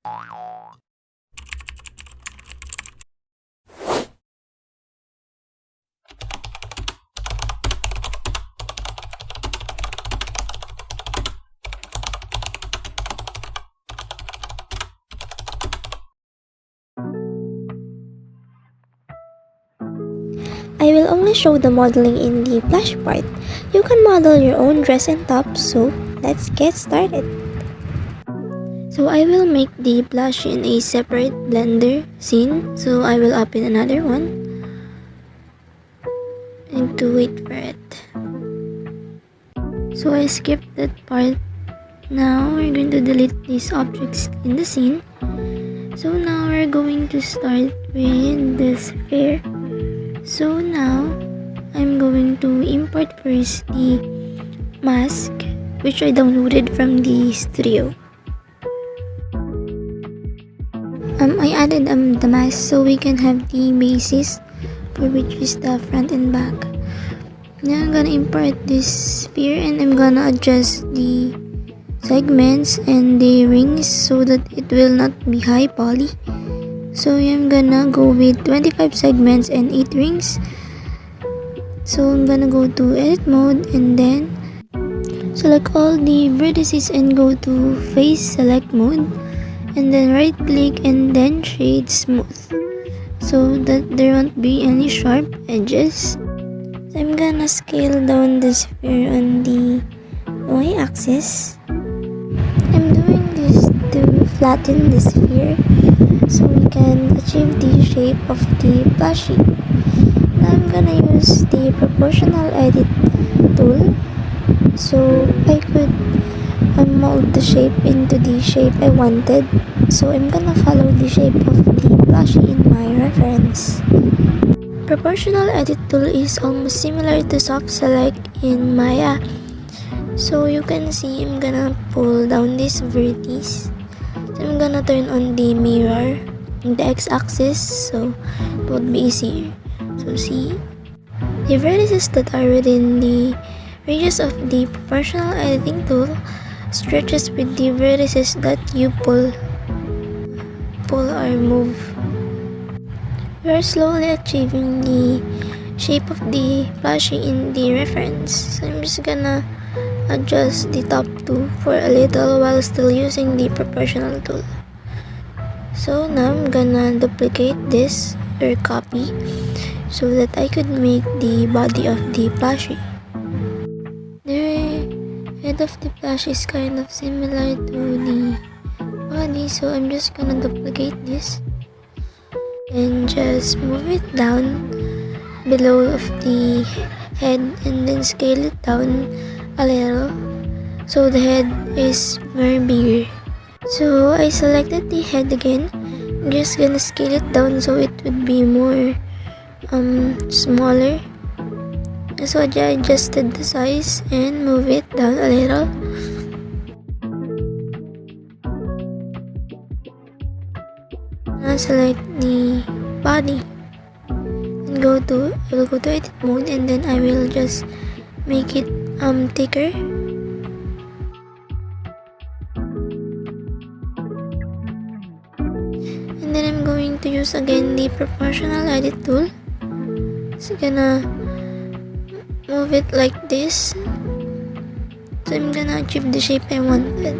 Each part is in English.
I will only show the modeling in the plush part. You can model your own dress and top, so let's get started. So I will make the plush in a separate blender scene, so I will open another one and to wait for it. So I skipped that part. Now we're going to delete these objects in the scene. So now we're going to start with the sphere. So now I'm going to import first the mask, which I downloaded from the studio. I added the mask so we can have the basis, for which is the front and back. Now I'm gonna import this sphere and I'm gonna adjust the segments and the rings so that it will not be high poly. So I'm gonna go with 25 segments and 8 rings. So I'm gonna go to edit mode and then select all the vertices and go to face select mode and then right click and then shade smooth so that there won't be any sharp edges. So I'm gonna scale down the sphere on the y-axis. I'm doing this to flatten the sphere so we can achieve the shape of the plushie. Now I'm gonna use the proportional edit tool so I could mold the shape into the shape I wanted. So I'm gonna follow the shape of the plushie in my reference. Proportional edit tool is almost similar to soft select in Maya. So you can see I'm gonna pull down this vertex. So I'm gonna turn on the mirror in the x-axis so it would be easier. So see, the vertices that are within the ranges of the proportional editing tool stretches with the vertices that you pull or move. We are slowly achieving the shape of the plushie in the reference. So I'm just gonna adjust the top two for a little while still using the proportional tool. So now I'm gonna duplicate this or copy so that I could make the body of the plushie. The head of the plushie is kind of similar to the body, so I'm just gonna duplicate this and just move it down below of the head and then scale it down a little so the head is more bigger. So I selected the head again. I'm just gonna scale it down so it would be more smaller. So I adjusted the size and move it down a little. Now select the body and I will go to edit mode and then I will just make it thicker. And then I'm going to use again the proportional edit tool. So gonna move it like this. So I'm gonna achieve the shape I wanted.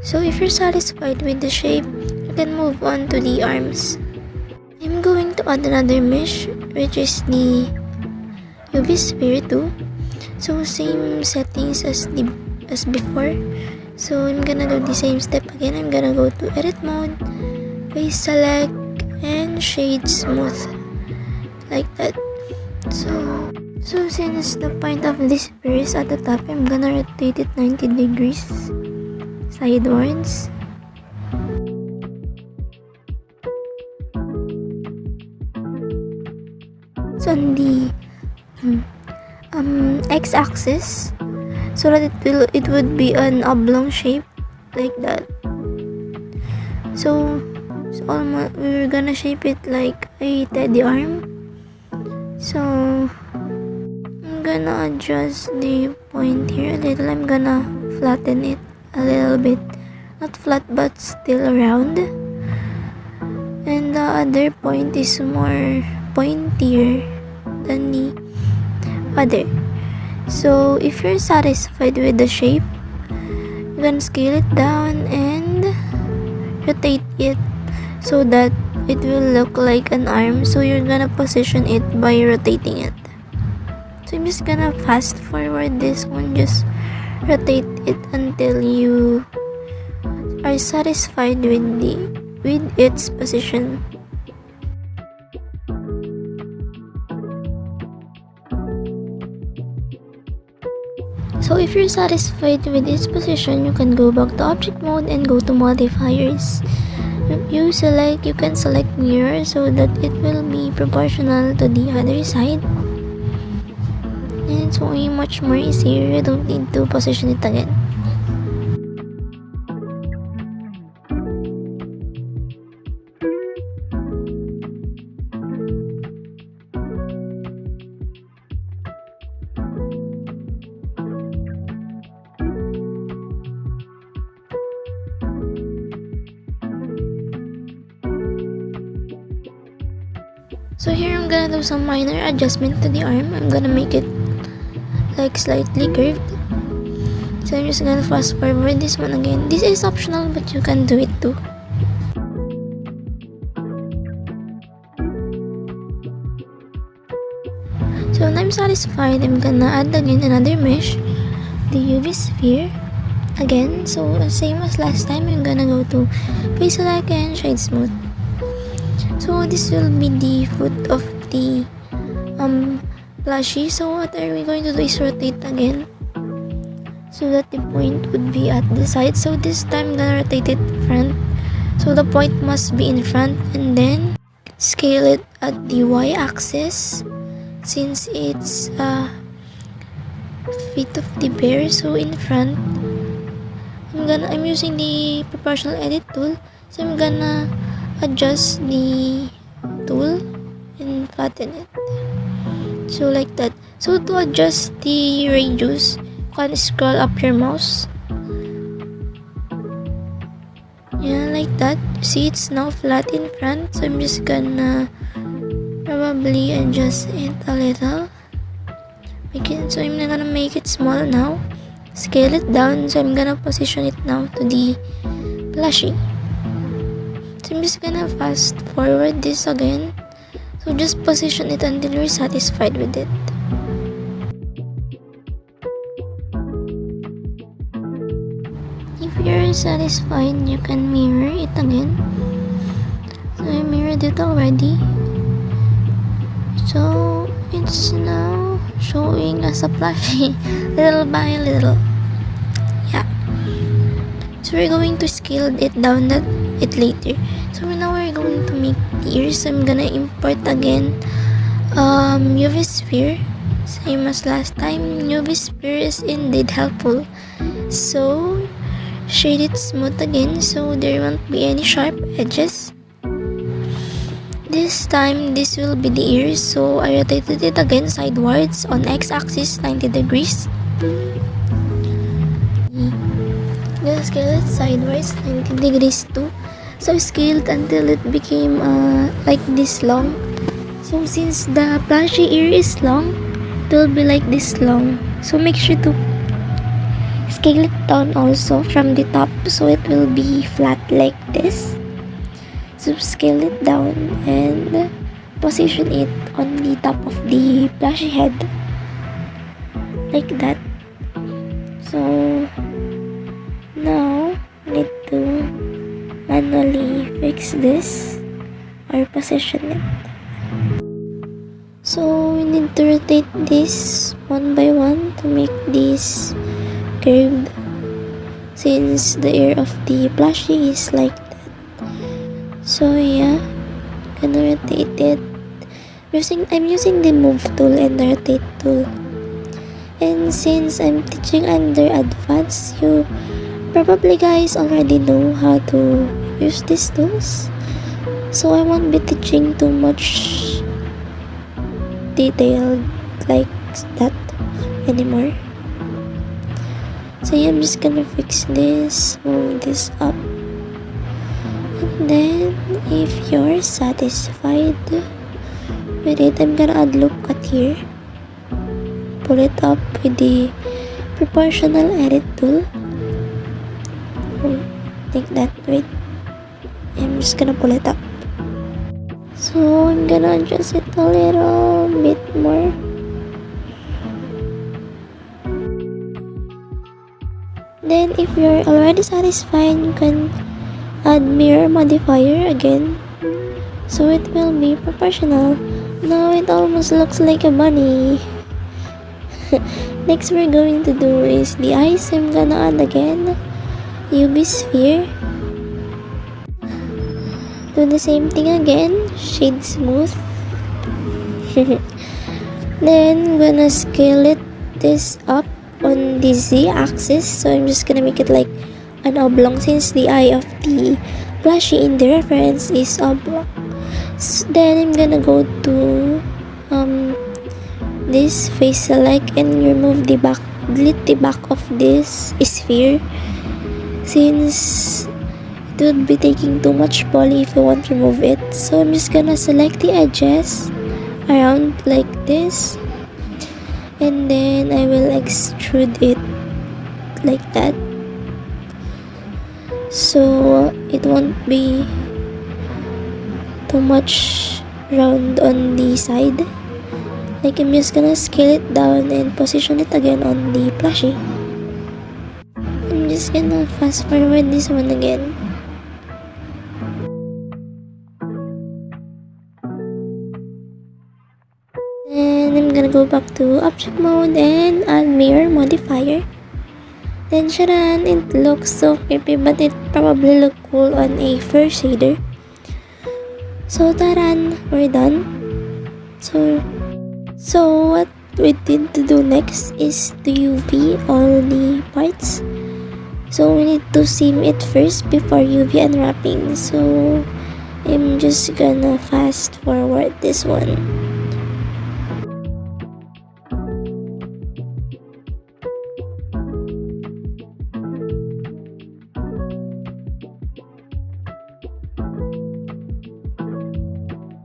So if you're satisfied with the shape, you can move on to the arms. I'm going to add another mesh, which is the UV sphere too. So same settings as before. So I'm gonna do the same step again. I'm gonna go to edit mode, face select, and shade smooth, like that. So since the point of this sphere is at the top, I'm gonna rotate it 90 degrees sidewards. So on the x-axis, so that it would be an oblong shape like that. So we're gonna shape it like a teddy arm. So I'm gonna adjust the point here a little. I'm gonna flatten it a little bit not flat but still round. And the other point is more pointier than the other. So if you're satisfied with the shape, you can scale it down and rotate it so that it will look like an arm. So you're gonna position it by rotating it. So I'm just gonna fast forward this one, just rotate it until you are satisfied with its position. So if you're satisfied with its position, you can go back to object mode and go to modifiers. You can select mirror so that it will be proportional to the other side. And it's way much more easier, you don't need to position it again. So here I'm gonna do some minor adjustment to the arm. I'm gonna make it like slightly curved. So I'm just gonna fast forward this one again. This is optional but you can do it too. So when I'm satisfied, I'm gonna add again another mesh, the UV sphere again. So same as last time, I'm gonna go to face select and shade smooth. So this will be the foot of the plushie. So what are we going to do is rotate again so that the point would be at the side. So this time I'm gonna rotate it front. So the point must be in front, and then scale it at the y-axis since it's feet of the bear. So in front, I'm using the proportional edit tool. So I'm gonna adjust the tool and flatten it, so like that. So to adjust the radius, you can scroll up your mouse, yeah, like that. See, it's now flat in front. So I'm just gonna probably adjust it a little, so I'm gonna make it small now, scale it down. So I'm gonna position it now to the plushie. So I'm just gonna fast forward this again. So just position it until you're satisfied with it. If you're satisfied, you can mirror it again. So I mirrored it already. So it's now showing as a plushie little by little. Yeah. So we're going to scale it down it later. So now we're going to make the ears. So I'm gonna import again UV sphere, same as last time. UV sphere is indeed helpful. So shade it smooth again so there won't be any sharp edges. This time this will be the ears, so I rotated it again sidewards on x-axis 90 degrees. Gonna scale it sideways 90 degrees too. So scaled until it became like this long. So since the plushie ear is long, it will be like this long. So make sure to scale it down also from the top so it will be flat like this. So scale it down and position it on the top of the plushie head like that. So now I need to manually fix this or position it. So we need to rotate this one by one to make this curved, since the ear of the plushie is like that. So yeah, gonna rotate it. I'm using the move tool and the rotate tool. And since I'm teaching under advanced, you probably guys already know how to use these tools. So I won't be teaching too much detailed like that anymore. So yeah, I'm just gonna fix this, move this up. And then if you're satisfied with it, I'm gonna add loop cut here. Pull it up with the proportional edit tool. Like that. Wait, I'm just gonna pull it up. So I'm gonna adjust it a little bit more. Then if you're already satisfied, you can add mirror modifier again, so it will be proportional. Now it almost looks like a bunny. Next we're going to do is the eyes. I'm gonna add again UV sphere. Do the same thing again, shade smooth. Then I'm gonna scale this up on the Z axis, so I'm just gonna make it like an oblong since the eye of the plushie in the reference is oblong. So then I'm gonna go to this face select and remove the back, delete the back of this sphere since it would be taking too much poly if you want to remove it. So I'm just gonna select the edges around like this, and then I will extrude it like that, so it won't be too much round on the side. Like, I'm just gonna scale it down and position it again on the plushie. I'm just gonna fast forward this one again. Then I'm gonna go back to object mode and add mirror modifier. Then charan, it looks so creepy, but it probably look cool on a fur shader. So taran, we're done. So what we need to do next is to UV all the parts. So we need to seam it first before UV unwrapping. So I'm just gonna fast forward this one.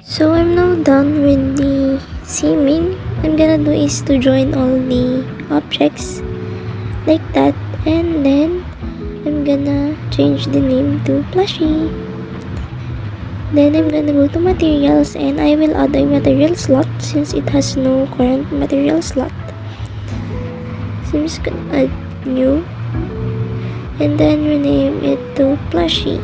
So I'm now done with the seaming. I'm gonna do is to join all the objects like that, and then I'm gonna change the name to plushie. Then I'm gonna go to materials and I will add a material slot since it has no current material slot. So I'm just gonna add new and then rename it to plushie.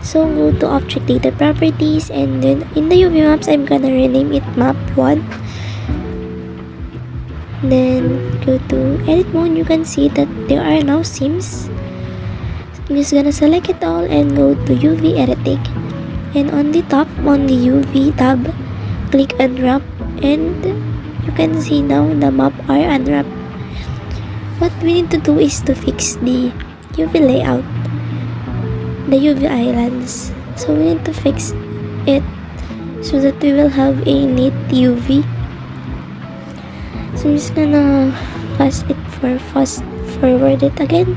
So go to object data properties, and then in the UV maps I'm gonna rename it map 1. Then go to edit mode. You can see that there are now seams. I'm just gonna select it all and go to UV editing, and on the top on the UV tab click unwrap, and you can see now the map are unwrapped. What we need to do is to fix the UV layout, the UV islands. So we need to fix it so that we will have a neat UV. So I'm just gonna fast forward it again.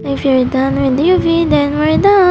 If you're done with the UV, then we're done.